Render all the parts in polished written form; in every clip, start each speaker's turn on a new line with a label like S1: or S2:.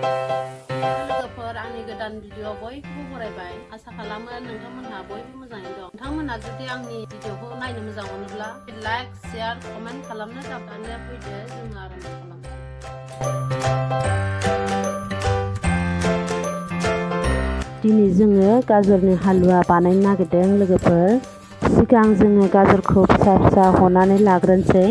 S1: लोगोफोर आंनि गोदान भिडिअ बयखौबो बरायबाय आसा खालामो नोंथांमोनहा बयबो मोजाङै दं। नोंथांमोनहा जुदि आंनि भिडिअखौ नायनो मोजां मोनोब्ला लाइक शेयार कमेन्ट खालामनो थाखाय फैदो जों आराम खालामसै। दिनै जोङो गाजरनि हालवा बानायनो नागिरदों लोगोफोर। सिगां जोङो गाजरखौ फिसा फिसा हनानै लाग्रोनोसै।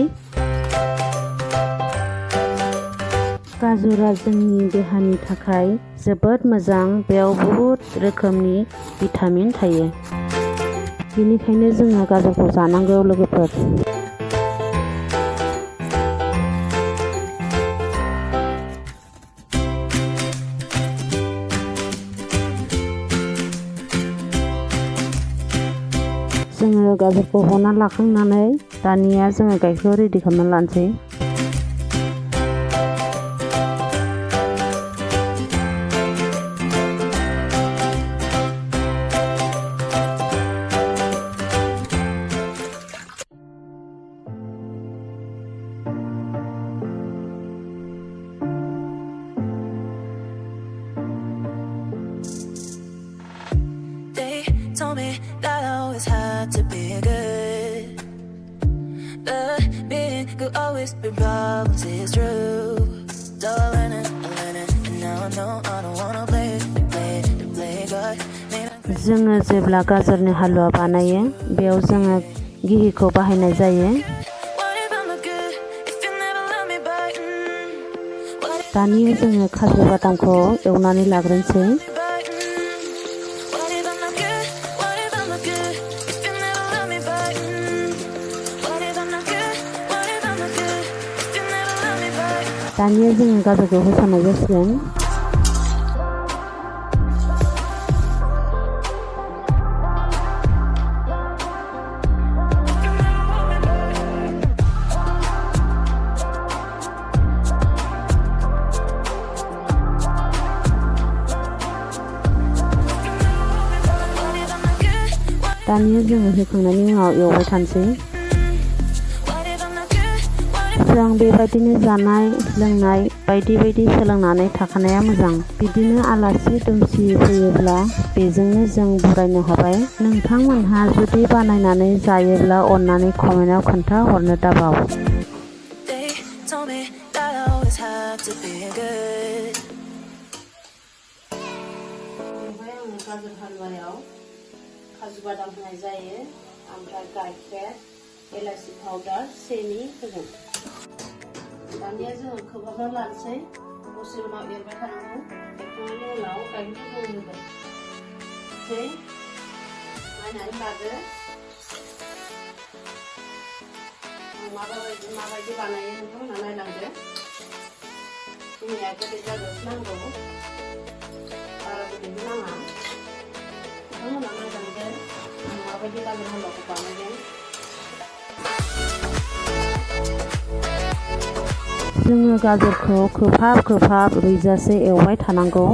S1: गाजरा जोंनि देहानि थाखाय जोबोद मोजां, बेयाव बहुद रोखोमनि भिटामिन थायो। बेनिखायनो जोङो गाजरखौ जानांगौ लोगोफोर। जोङो गाजरखौ हना लाखांनानै दानिया जोङो गाइखेरखौ रेडि खालामना लानोसै।
S2: Told me that I always had to be good, but being good always bring problems, it's true. So I learned it, and now I know I don't wanna play God.
S1: जोङो जेब्ला गाजरनि हालवा बानायो बेयाव जोङो गिहिखौ बाहायनाय जायो। दानिया जोङो काजु बादामखौ एवनानै लाग्रोनोसै। दानिया जोङो गाजरखौ होसननाय जासिगोन। दानिया जोङो होखांनायनि उनाव एवबाय थानोसै। जों बेबायदिनो जानाय लोंनाय बायदि बायदि सोलोंनानै थाखानाया मोजां। बिदिनो आलासि दुमसि फैयोब्ला बेजोंनो जों बरायनो हाबाय। नोंथांमोनहा जुदि बानायनानै जायोब्ला अन्नानै कमेन्टआव खोन्था हरनो दाबाव। गाजर हालवायाव काजु बादाम होनाय जायो, ओमफ्राय गाइखेर, इलाइचि पाउडार, सिनि होगोन। दानिया जोङो खोबहाबना लानोसै। दसे उनाव एरबाय थानांगौ। एरखांनायनि उनाव गाइखेरखौ जों होगोन। नायनानै लादो माबायदि बानायो नोंथांमोनहा नायलांदो। जोंनिया गोदै जाजासे नांगौ, बारा गोदैबो नाङा। नोंथांमोनहा नायलांदो आं माबायदि गाजर हालवाखौ बानायदों। जोङो गाजरखौ खोबहाब रुइजासे एवबाय थानांगौ।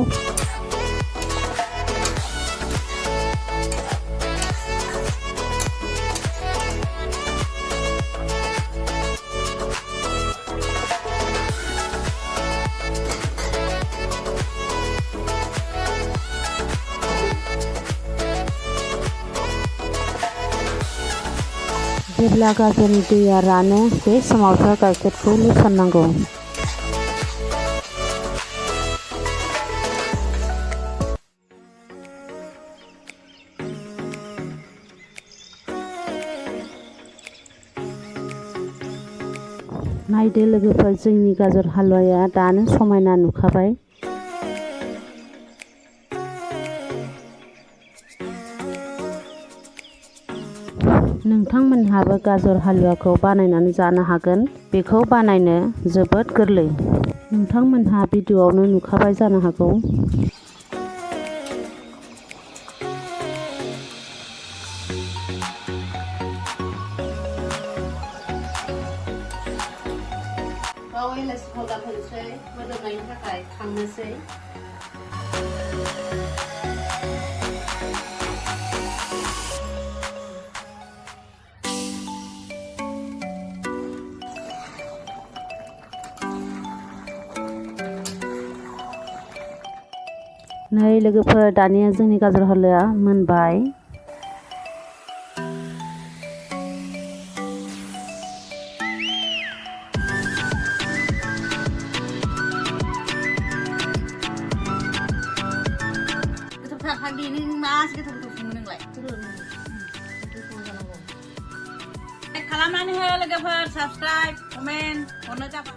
S1: जेब्ला गाजरनि दैया रानो बे समावसो गाइखेरखौ लुसननांगौ। नायदो लोगोफोर, जोंनि गाजर हालवाया दानो समायना नुखाबाय। नोंथांमोनहाबो गाजर हालवाखौ बानायनानै जानो हागोन। बेखौ बानायनो जोबोद गोरलै। नोंथांमोनहा भिडिअआवनो नुखाबाय जानो हागौ। इलाइचि पाउडार होनोसै, मोदोमनायनि थाखाय खांनोसै। नै लोगोफोर दानिया जोंनि गाजर हालवाया मोनबाय।
S3: खालामनानै हो लोगोफोर साबसक्राइब कमेन्ट हरनो जाबाय।